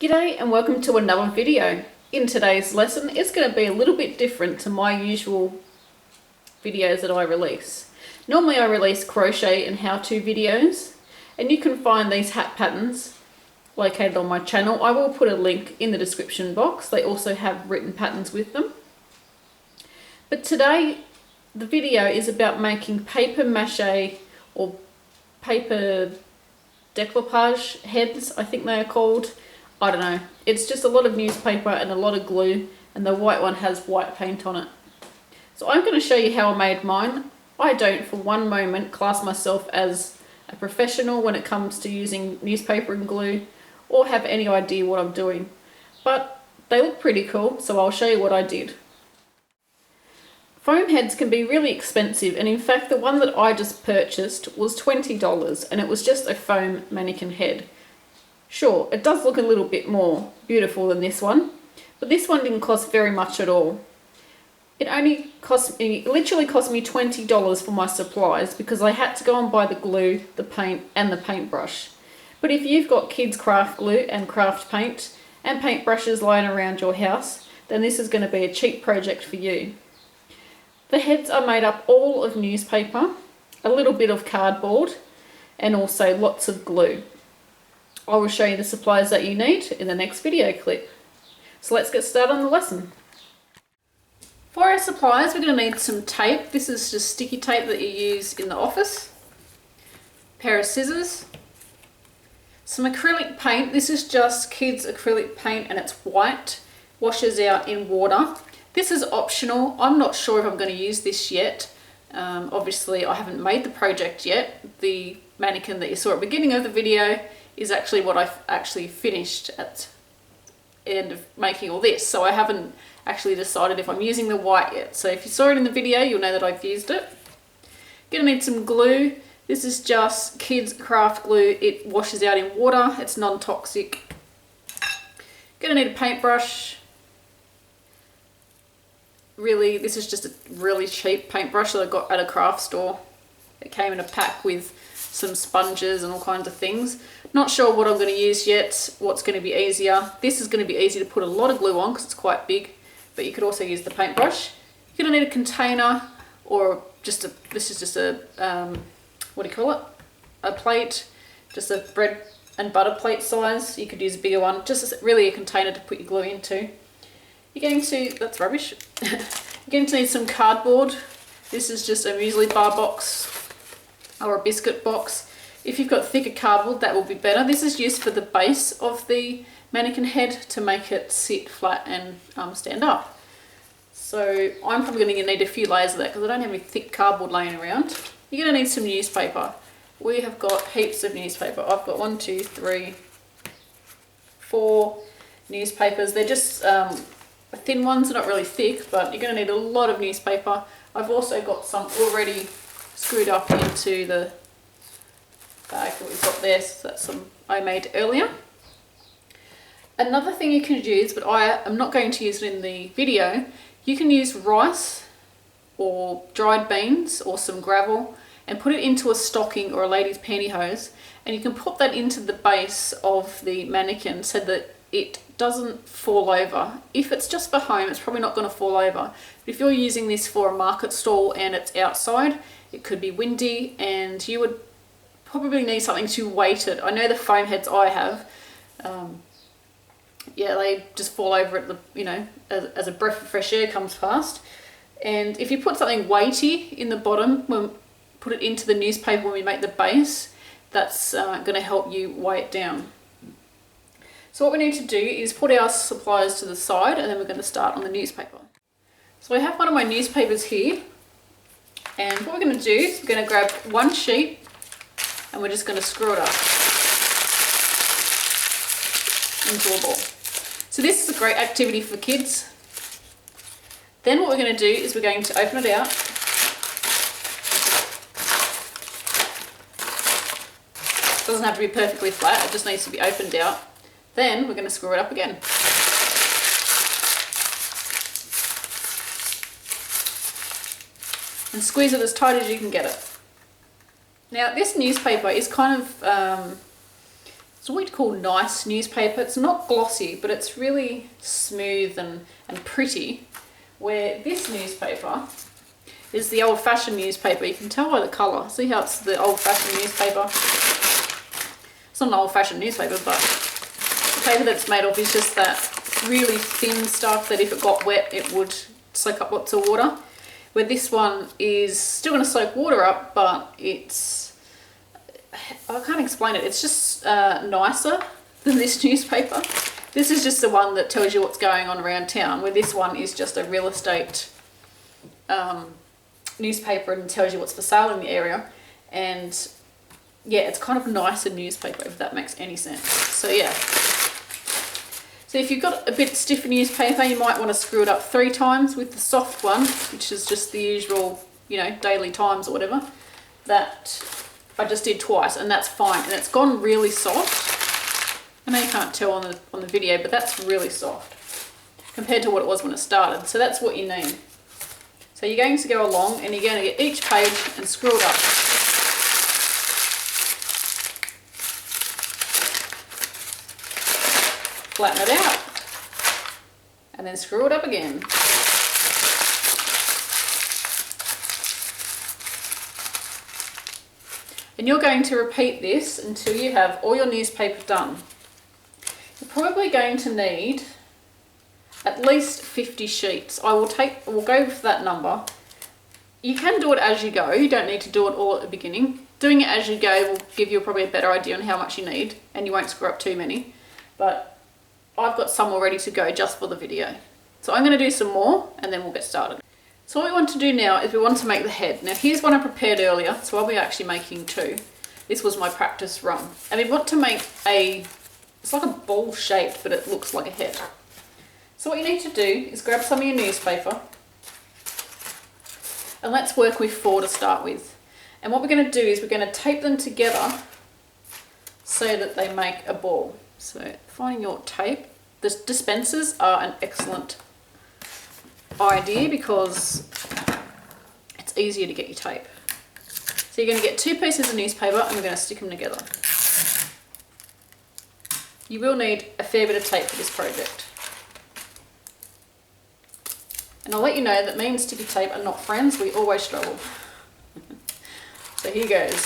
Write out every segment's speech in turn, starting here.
G'day and welcome to another video. In today's lesson, it's going to be a little bit different to my usual videos that I release. Normally I release crochet and how-to videos, and you can find these hat patterns located on my channel. I will put a link in the description box. They also have written patterns with them. But today the video is about making papier-mâché or paper découpage heads, I think they are called. I don't know. It's just a lot of newspaper and a lot of glue, and the white one has white paint on it. So I'm going to show you how I made mine. I don't for one moment class myself as a professional when it comes to using newspaper and glue or have any idea what I'm doing. But they look pretty cool, so I'll show you what I did. Foam heads can be really expensive, and in fact the one that I just purchased was $20 and it was just a foam mannequin head. Sure, it does look a little bit more beautiful than this one, but this one didn't cost very much at all. It literally cost me $20 for my supplies because I had to go and buy the glue, the paint and the paintbrush. But if you've got kids craft glue and craft paint and paintbrushes lying around your house, then this is going to be a cheap project for you. The heads are made up all of newspaper, a little bit of cardboard and also lots of glue. I will show you the supplies that you need in the next video clip. So let's get started on the lesson. For our supplies, we're going to need some tape. This is just sticky tape that you use in the office. A pair of scissors. Some acrylic paint. This is just kids acrylic paint and it's white. Washes out in water. This is optional. I'm not sure if I'm going to use this yet. Obviously I haven't made the project yet. The mannequin that you saw at the beginning of the video is actually what I've actually finished at the end of making all this. So I haven't actually decided if I'm using the white yet. So if you saw it in the video, you'll know that I've used it. Gonna need some glue. This is just kids craft glue. It washes out in water. It's non-toxic. Gonna need a paintbrush. Really, this is just a really cheap paintbrush that I got at a craft store. It came in a pack with some sponges and all kinds of things. Not sure what I'm going to use yet, what's going to be easier. This is going to be easy to put a lot of glue on because it's quite big, but you could also use the paintbrush. You're going to need a container or just a, this is just a, what do you call it? A plate, just a bread and butter plate size. You could use a bigger one, just really a container to put your glue into. You're going to, that's rubbish. You're going to need some cardboard. This is just a muesli bar box or a biscuit box. If you've got thicker cardboard, that will be better. This is used for the base of the mannequin head to make it sit flat and stand up. So I'm probably going to need a few layers of that because I don't have any thick cardboard laying around. You're going to need some newspaper. We have got heaps of newspaper. I've got 1, 2, 3, 4 newspapers. They're just thin ones, they're not really thick, but you're going to need a lot of newspaper. I've also got some already screwed up into the bag that we've got there, so that's some I made earlier. Another thing you can use, but I am not going to use it in the video, you can use rice or dried beans or some gravel and put it into a stocking or a lady's pantyhose, and you can put that into the base of the mannequin so that it doesn't fall over. If it's just for home, it's probably not going to fall over. But if you're using this for a market stall and it's outside, it could be windy and you would probably need something to weight it. I know the foam heads I have, yeah, they just fall over at the, you know, as a breath of fresh air comes past. And if you put something weighty in the bottom, put it into the newspaper when we make the base, that's going to help you weigh it down. So what we need to do is put our supplies to the side and then we're going to start on the newspaper. So I have one of my newspapers here, and what we're going to do is we're going to grab one sheet and we're just going to screw it up into a ball. So this is a great activity for kids. Then what we're going to do is we're going to open it out. It doesn't have to be perfectly flat, it just needs to be opened out. Then we're going to screw it up again. And squeeze it as tight as you can get it. Now this newspaper is kind of it's what you'd call nice newspaper. It's not glossy, but it's really smooth and pretty. Where this newspaper is the old-fashioned newspaper. You can tell by the colour. See how it's the old-fashioned newspaper? It's not an old-fashioned newspaper, but the paper that it's made of is just that really thin stuff that if it got wet, it would soak up lots of water. Where this one is still going to soak water up, but it's, I can't explain it. It's just nicer than this newspaper. This is just the one that tells you what's going on around town, where this one is just a real estate newspaper and tells you what's for sale in the area. And yeah, it's kind of a nicer newspaper, if that makes any sense. So yeah. So if you've got a bit stiffer newspaper, you might want to screw it up 3 times. With the soft one, which is just the usual, you know, daily times or whatever, that I just did twice, and that's fine. And it's gone really soft. I know you can't tell on the video, but that's really soft compared to what it was when it started. So that's what you need. So you're going to go along and you're going to get each page and screw it up. Flatten it out and then screw it up again. And you're going to repeat this until you have all your newspaper done. You're probably going to need at least 50 sheets. We'll go for that number. You can do it as you go. You don't need to do it all at the beginning. Doing it as you go will give you probably a better idea on how much you need, and you won't screw up too many. But I've got some all ready to go just for the video. So I'm going to do some more and then we'll get started. So what we want to do now is we want to make the head. Now here's one I prepared earlier, so I'll be actually making 2. This was my practice run. And we want to make it's like a ball shaped, but it looks like a head. So what you need to do is grab some of your newspaper and let's work with 4 to start with. And what we're going to do is we're going to tape them together so that they make a ball. So finding your tape. The dispensers are an excellent idea because it's easier to get your tape. So you're going to get 2 pieces of newspaper and we're going to stick them together. You will need a fair bit of tape for this project. And I'll let you know that me and sticky tape are not friends, we always struggle. So here goes.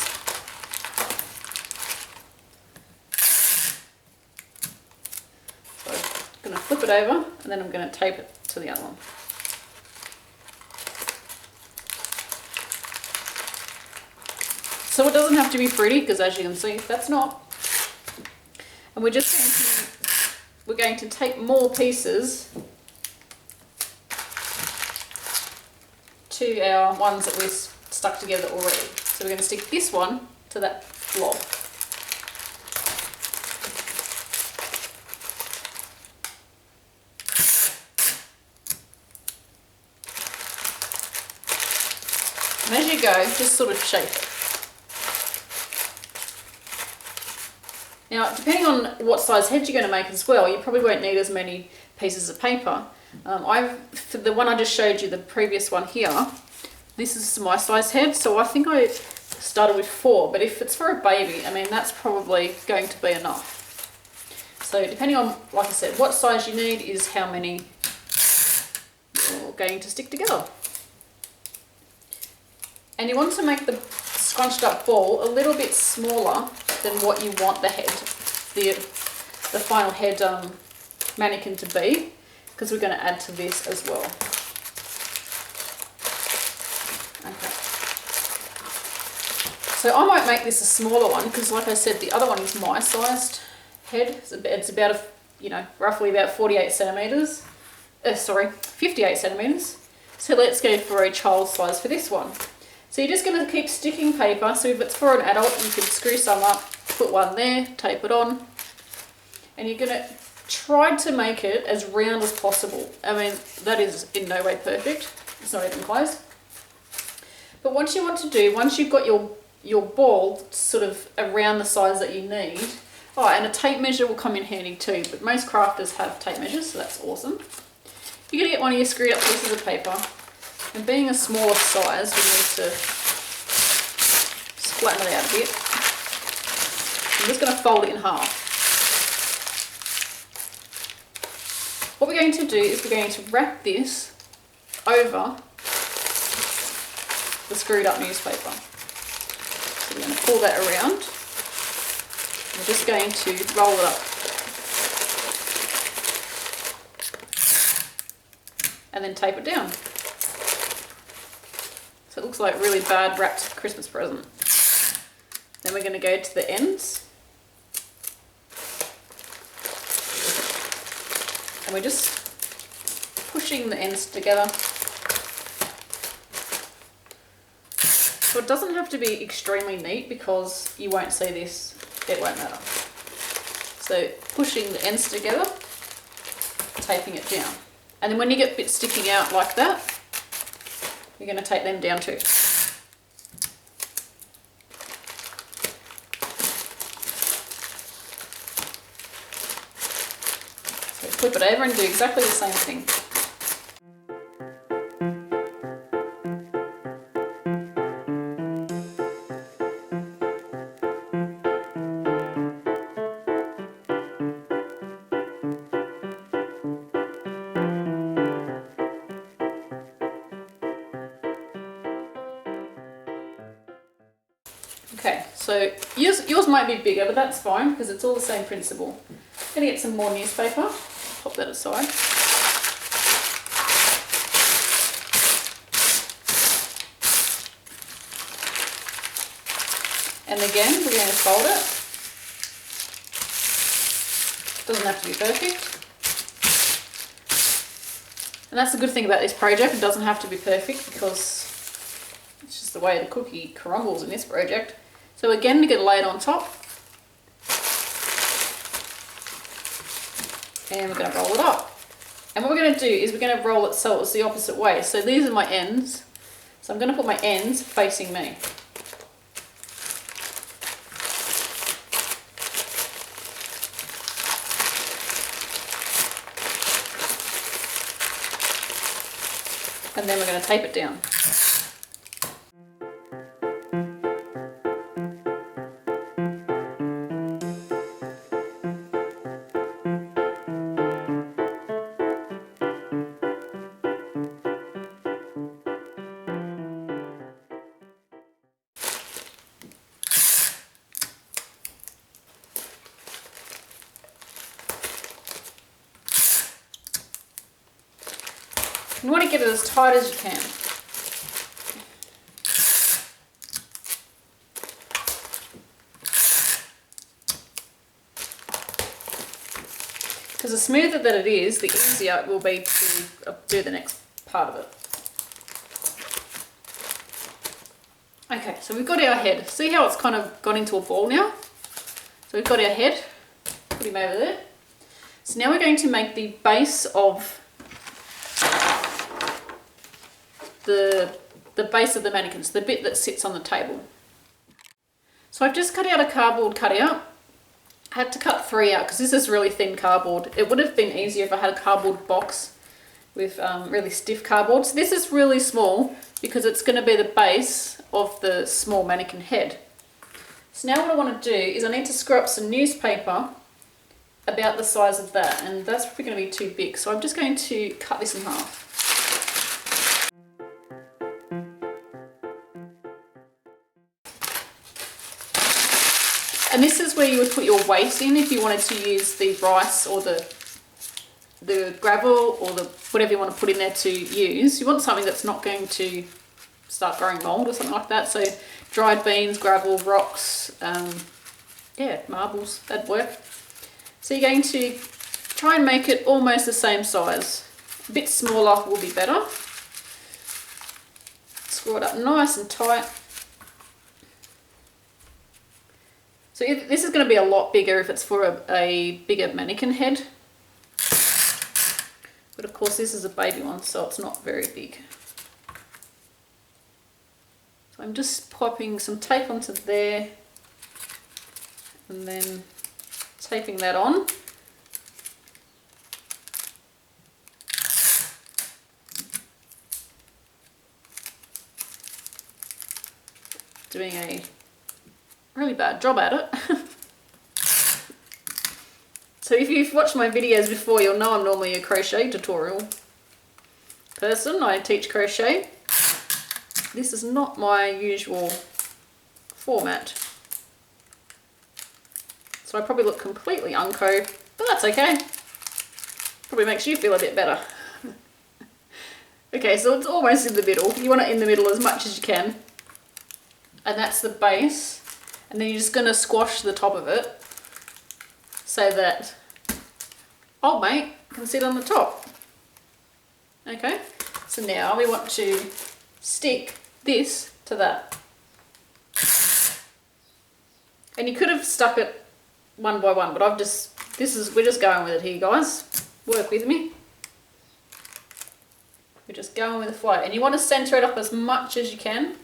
So I'm going to flip it over and then I'm going to tape it to the other one. So it doesn't have to be pretty, because as you can see, that's not. And we're going to take more pieces to our ones that we've stuck together already. So we're going to stick this one to that blob. And as you go, just sort of shape it. Now, depending on what size head you're going to make as well, you probably won't need as many pieces of paper. For the one I just showed you, the previous one here, this is my size head, so I think I started with 4, but if it's for a baby, I mean, that's probably going to be enough. So depending on, like I said, what size you need is how many you're going to stick together. And you want to make the scrunched up ball a little bit smaller than what you want the head, the final head mannequin to be, because we're going to add to this as well. Okay. So I might make this a smaller one because, like I said, the other one is my sized head. It's about roughly about 48 centimeters. 58 centimeters. So let's go for a child size for this one. So you're just going to keep sticking paper. So if it's for an adult, you can screw some up, put one there, tape it on, and you're going to try to make it as round as possible. I mean, that is in no way perfect. It's not even close. But what you want to do, once you've got your ball sort of around the size that you need, and a tape measure will come in handy too, but most crafters have tape measures, so that's awesome. You're going to get one of your screwed up pieces of paper, and being a smaller size, we need to flatten it out a bit. I'm just going to fold it in half. What we're going to do is we're going to wrap this over the screwed up newspaper. So we're going to pull that around. We're just going to roll it up. And then tape it down. So it looks like a really bad wrapped Christmas present. Then we're going to go to the ends. And we're just pushing the ends together. So it doesn't have to be extremely neat because you won't see this, it won't matter. So pushing the ends together, taping it down. And then when you get bits sticking out like that, you're going to tape them down too. So flip it over and do exactly the same thing. Okay, so yours might be bigger, but that's fine because it's all the same principle. I'm going to get some more newspaper, pop that aside. And again, we're going to fold it. Doesn't have to be perfect. And that's the good thing about this project, it doesn't have to be perfect because it's just the way the cookie crumbles in this project. So again, we're going to lay it on top. And we're going to roll it up. And what we're going to do is we're going to roll it so it's the opposite way. So these are my ends. So I'm going to put my ends facing me. And then we're going to tape it down. You want to get it as tight as you can. Because the smoother that it is, the easier it will be to do the next part of it. Okay, so we've got our head. See how it's kind of gone into a ball now? So we've got our head. Put him over there. So now we're going to make the base of the base of the mannequins, the bit that sits on the table. So I've just cut out a cardboard cutout. I had to cut 3 out because this is really thin cardboard. It would have been easier if I had a cardboard box with really stiff cardboard. So this is really small because it's going to be the base of the small mannequin head. So now what I want to do is I need to screw up some newspaper about the size of that, and that's probably going to be too big. So I'm just going to cut this in half. And this is where you would put your weight in if you wanted to use the rice or the gravel or the whatever you want to put in there to use. You want something that's not going to start growing mold or something like that. So dried beans, gravel, rocks, yeah, marbles, that'd work. So you're going to try and make it almost the same size. A bit smaller will be better. Screw it up nice and tight. So this is going to be a lot bigger if it's for a bigger mannequin head. But of course this is a baby one, so it's not very big. So I'm just popping some tape onto there and then taping that on. Doing a really bad job at it. So if you've watched my videos before, you'll know I'm normally a crochet tutorial person. I teach crochet. This is not my usual format. So I probably look completely unco, but that's okay. Probably makes you feel a bit better. Okay, so it's almost in the middle. You want it in the middle as much as you can. And that's the base. And then you're just going to squash the top of it so that old mate can sit on the top. Okay, so now we want to stick this to that. And you could have stuck it one by one, but we're just going with it here, guys. Work with me. We're just going with the flow. And you want to center it up as much as you can.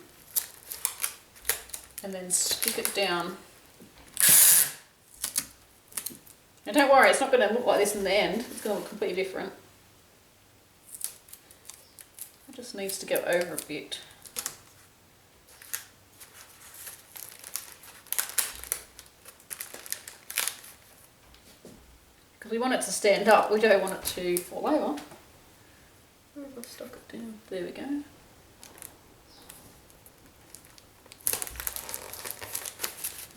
And then stick it down. And don't worry, it's not going to look like this in the end. It's going to look completely different. It just needs to go over a bit. Because we want it to stand up, we don't want it to fall over. Where have I stuck it down? There we go.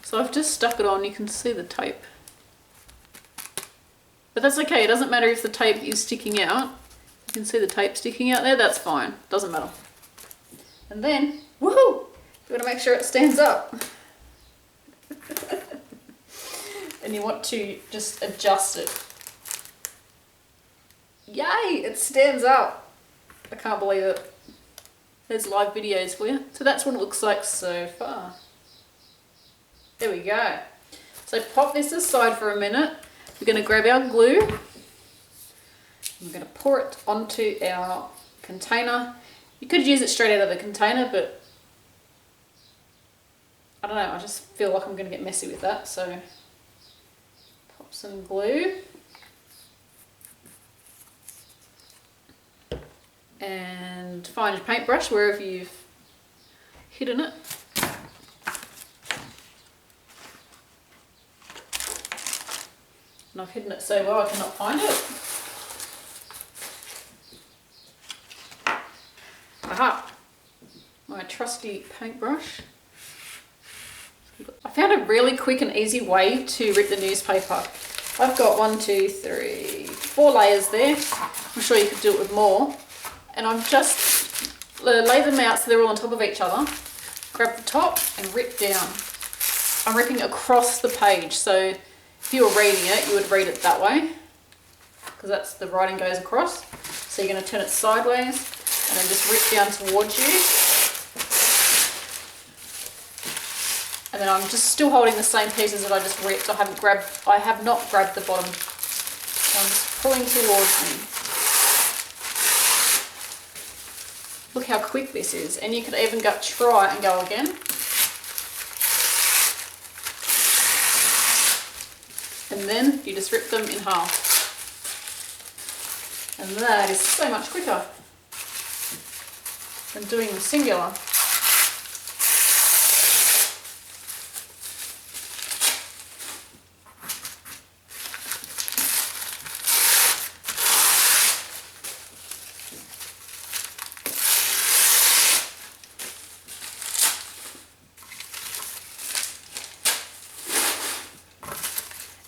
So I've just stuck it on, you can see the tape. But that's okay, it doesn't matter if the tape is sticking out. You can see the tape sticking out there, that's fine, doesn't matter. And then, woohoo! You want to make sure it stands up. And you want to just adjust it. Yay, it stands up. I can't believe it. There's live videos for you. So that's what it looks like so far. There we go. So pop this aside for a minute. We're going to grab our glue. I'm going to pour it onto our container. You could use it straight out of the container, but I don't know, I just feel like I'm going to get messy with that. So pop some glue. And find your paintbrush wherever you've hidden it. And I've hidden it so well I cannot find it. Aha! My trusty paintbrush. I found a really quick and easy way to rip the newspaper. I've got 1, 2, 3, 4 layers there. I'm sure you could do it with more. And I've just laid them out so they're all on top of each other. Grab the top and rip down. I'm ripping across the page, so if you were reading it, you would read it that way, because that's the writing goes across. So you're going to turn it sideways and then just rip down towards you. And then I'm just still holding the same pieces that I just ripped. I have not grabbed the bottom. So I'm just pulling towards me. Look how quick this is, and you could even try and go again. And then you just rip them in half. And that is so much quicker than doing the singular.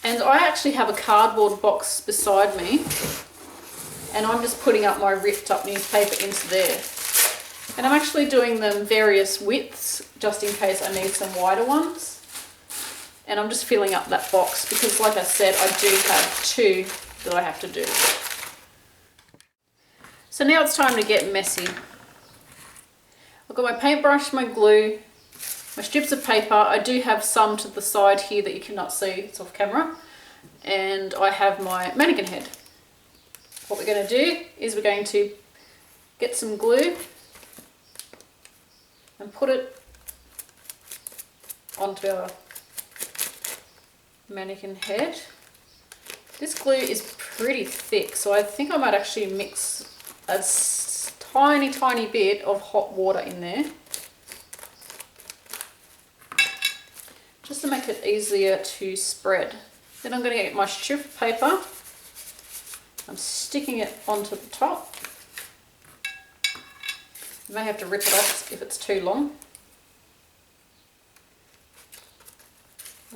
And I actually have a cardboard box beside me, and I'm just putting up my ripped up newspaper into there. And I'm actually doing them various widths, just in case I need some wider ones. And I'm just filling up that box because, like I said, I do have 2 that I have to do. So now it's time to get messy. I've got my paintbrush, my glue, my strips of paper. I do have some to the side here that you cannot see, it's off camera. And I have my mannequin head. What we're going to do is we're going to get some glue and put it onto our mannequin head. This glue is pretty thick, so I think I might actually mix a tiny bit of hot water in there, just to make it easier to spread. Then I'm going to get my shift paper. I'm sticking it onto the top. You may have to rip it off if it's too long.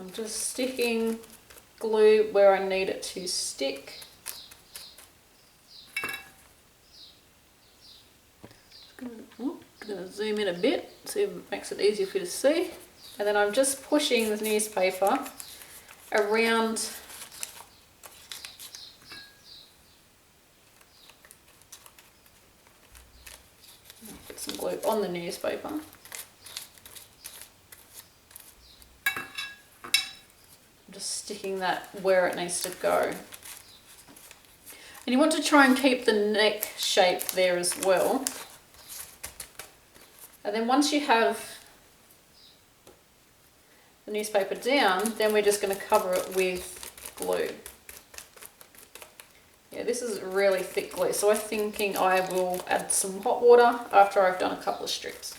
I'm just sticking glue where I need it to stick. I'm going to zoom in a bit, see if it makes it easier for you to see. And then I'm just pushing the newspaper around put some glue on the newspaper. I'm just sticking that where it needs to go. And you want to try and keep the neck shape there as well. And then once you have the newspaper down, then we're just going to cover it with glue. Yeah, this is really thick glue, so I'm thinking I will add some hot water after I've done a couple of strips.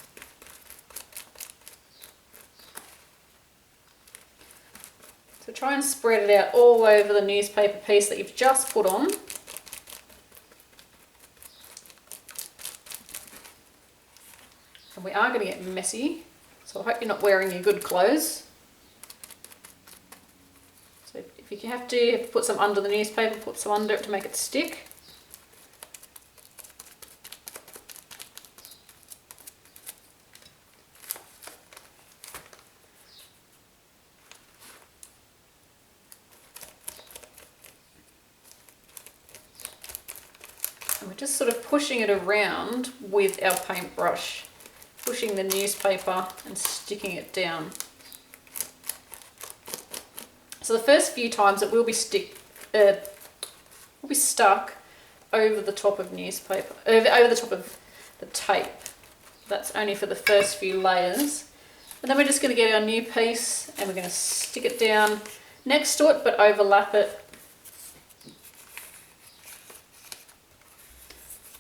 So try and spread it out all over the newspaper piece that you've just put on. And we are going to get messy, so I hope you're not wearing your good clothes. So if you have to put some under the newspaper, put some under it to make it stick. And we're just sort of pushing it around with our paintbrush, pushing the newspaper and sticking it down. So the first few times it will be stuck over the top of newspaper, over the top of the tape. That's only for the first few layers. And then we're just going to get our new piece and we're going to stick it down next to it but overlap it.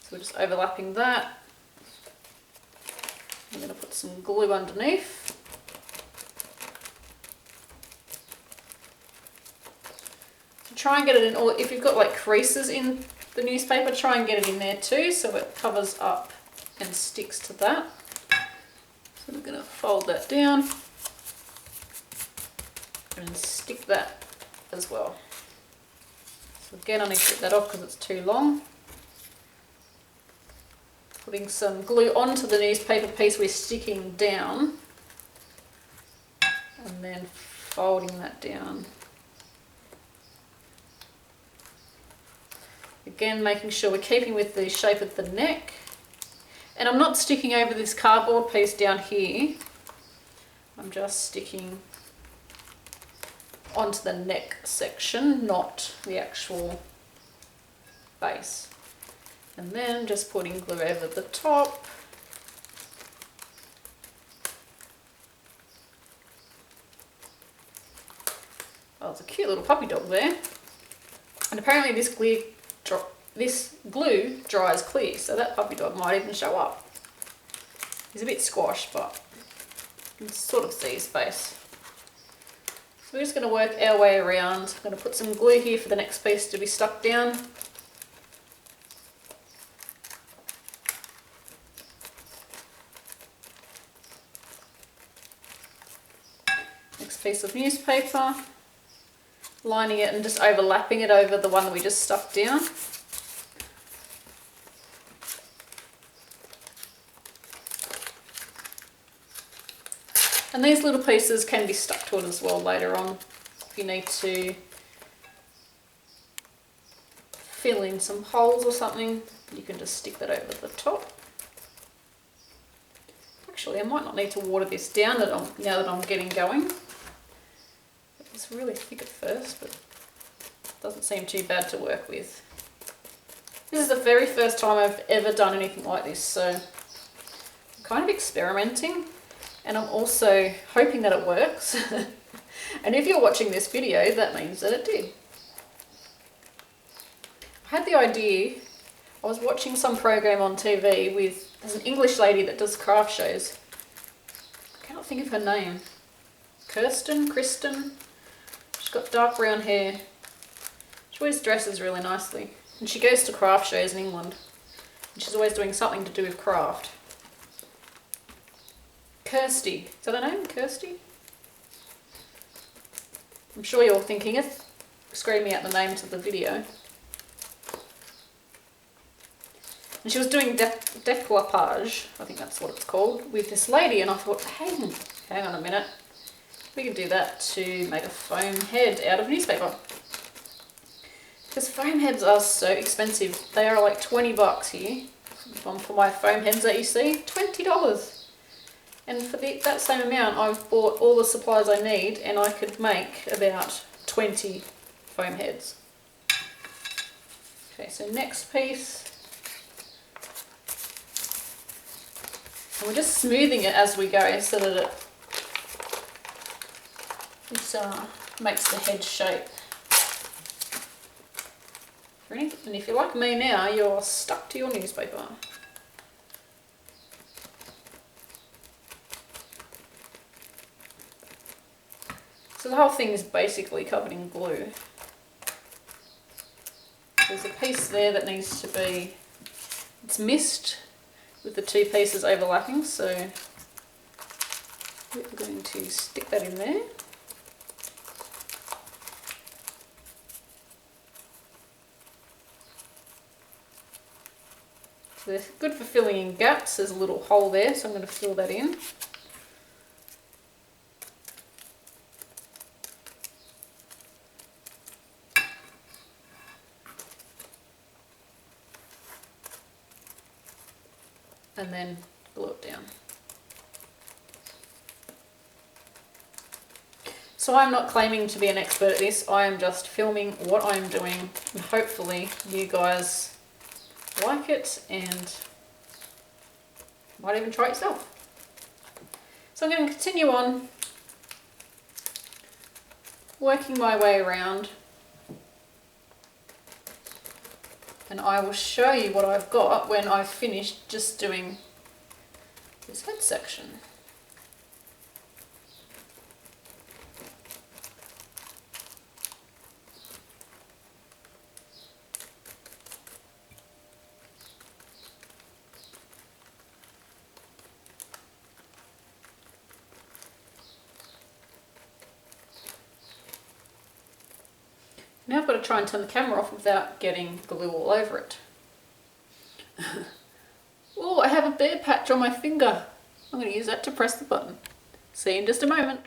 So we're just overlapping that. I'm going to put some glue underneath. So try and get it in all, if you've got like creases in the newspaper, try and get it in there too so it covers up and sticks to that. So I'm going to fold that down and stick that as well. So again I need to get that off because it's too long. Putting some glue onto the newspaper piece we're sticking down and then folding that down. Again, making sure we're keeping with the shape of the neck. And I'm not sticking over this cardboard piece down here. I'm just sticking onto the neck section, not the actual base. And then just putting glue over the top. Oh, it's a cute little puppy dog there. And apparently this glue dries clear, so that puppy dog might even show up. He's a bit squashed, but you can sort of see his face. So we're just going to work our way around. I'm going to put some glue here for the next piece to be stuck down. Piece of newspaper, lining it and just overlapping it over the one that we just stuck down. And these little pieces can be stuck to it as well later on if you need to fill in some holes or something. You can just stick that over the top. Actually, I might not need to water this down now that I'm getting going. It's really thick at first, but doesn't seem too bad to work with. This is the very first time I've ever done anything like this, so I'm kind of experimenting and I'm also hoping that it works. And if you're watching this video, that means that it did. I had the idea, I was watching some program on TV there's an English lady that does craft shows. I cannot think of her name. Kristen? She's got dark brown hair. She always dresses really nicely. And she goes to craft shows in England. And she's always doing something to do with craft. Kirsty. Is that her name? Kirsty? I'm sure you're thinking it. Screaming out the names of the video. And she was doing decoupage, I think that's what it's called, with this lady, and I thought, hang on a minute. We could do that to make a foam head out of newspaper. Because foam heads are so expensive. They are like 20 bucks here. For my foam heads that you see, $20. And for that same amount, I've bought all the supplies I need, and I could make about 20 foam heads. Okay, so next piece. And we're just smoothing it as we go so that it makes the head shape. And if you're like me now, you're stuck to your newspaper. So the whole thing is basically covered in glue. There's a piece there that needs to be, it's missed with the two pieces overlapping, so we're going to stick that in there. So they're good for filling in gaps. There's a little hole there, so I'm going to fill that in. And then glue it down. So I'm not claiming to be an expert at this, I am just filming what I'm doing, and hopefully you guys like it and might even try it yourself. So I'm going to continue on working my way around, and I will show you what I've got when I've finished just doing this head section. Now I've got to try and turn the camera off without getting glue all over it. Oh, I have a bare patch on my finger. I'm going to use that to press the button. See you in just a moment.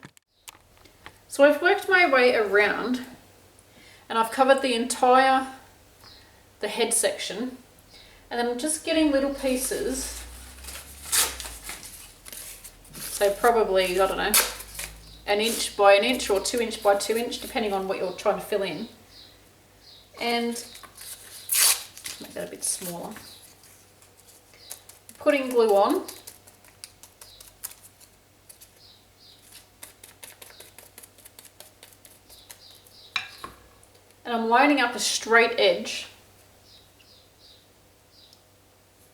So I've worked my way around and I've covered the head section, and then I'm just getting little pieces. So probably, I don't know, 1 inch by 1 inch or 2 inch by 2 inch, depending on what you're trying to fill in. And make that a bit smaller. Putting glue on. And I'm lining up a straight edge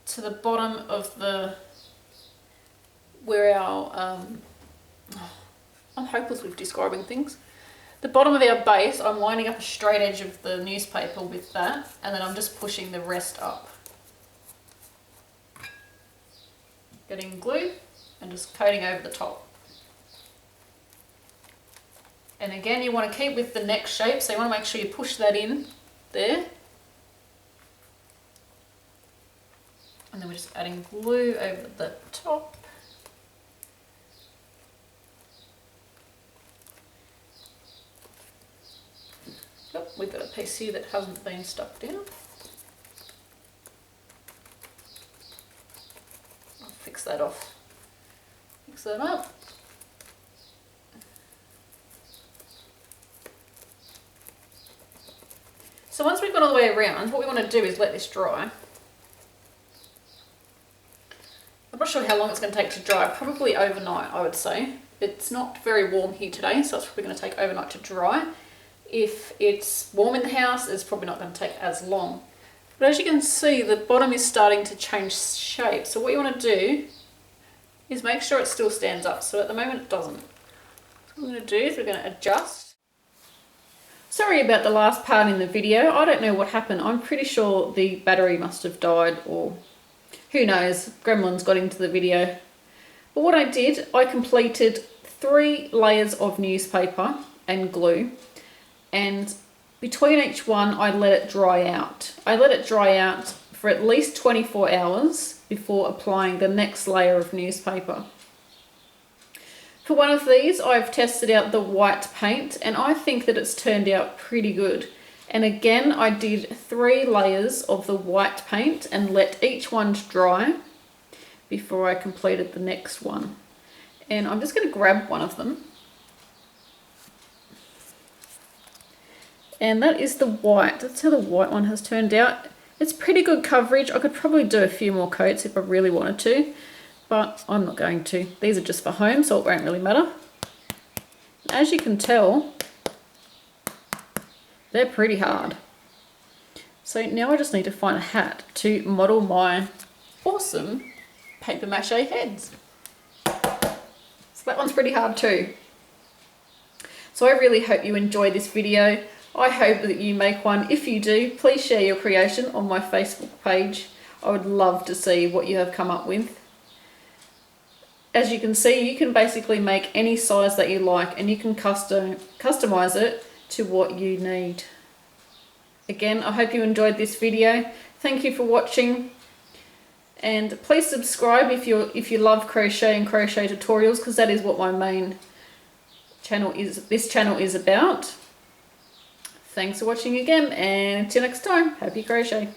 to the bottom of where our, I'm hopeless with describing things. The bottom of our base, I'm lining up a straight edge of the newspaper with that, and then I'm just pushing the rest up. Getting glue and just coating over the top. And again, you want to keep with the neck shape, so you want to make sure you push that in there. And then we're just adding glue over the top. Oh, we've got a piece here that hasn't been stuck down. I'll fix that off. Fix that up. So once we've got all the way around, what we want to do is let this dry. I'm not sure how long it's going to take to dry, probably overnight I would say. It's not very warm here today, so it's probably going to take overnight to dry. If it's warm in the house, it's probably not going to take as long. But as you can see, the bottom is starting to change shape. So what you want to do is make sure it still stands up. So at the moment it doesn't. So what we're going to do is we're going to adjust. Sorry about the last part in the video. I don't know what happened. I'm pretty sure the battery must have died, or who knows, gremlins got into the video. But what I did, I completed 3 layers of newspaper and glue, and between each one I let it dry out. I let it dry out for at least 24 hours before applying the next layer of newspaper. For one of these, I've tested out the white paint, and I think that it's turned out pretty good. And again, I did 3 layers of the white paint and let each one dry before I completed the next one. And I'm just going to grab one of them. And that is the white. That's how the white one has turned out. It's pretty good coverage. I could probably do a few more coats if I really wanted to, but I'm not going to. These are just for home, so it won't really matter. As you can tell, they're pretty hard. So now I just need to find a hat to model my awesome paper mache heads. So that one's pretty hard too. So I really hope you enjoyed this video. I hope that you make one. If you do, please share your creation on my Facebook page. I would love to see what you have come up with. As you can see, you can basically make any size that you like, and you can customize it to what you need. Again, I hope you enjoyed this video. Thank you for watching, and please subscribe if you love crochet and crochet tutorials, because that is what my main channel is. This channel is about. Thanks for watching again, and until next time, happy crochet.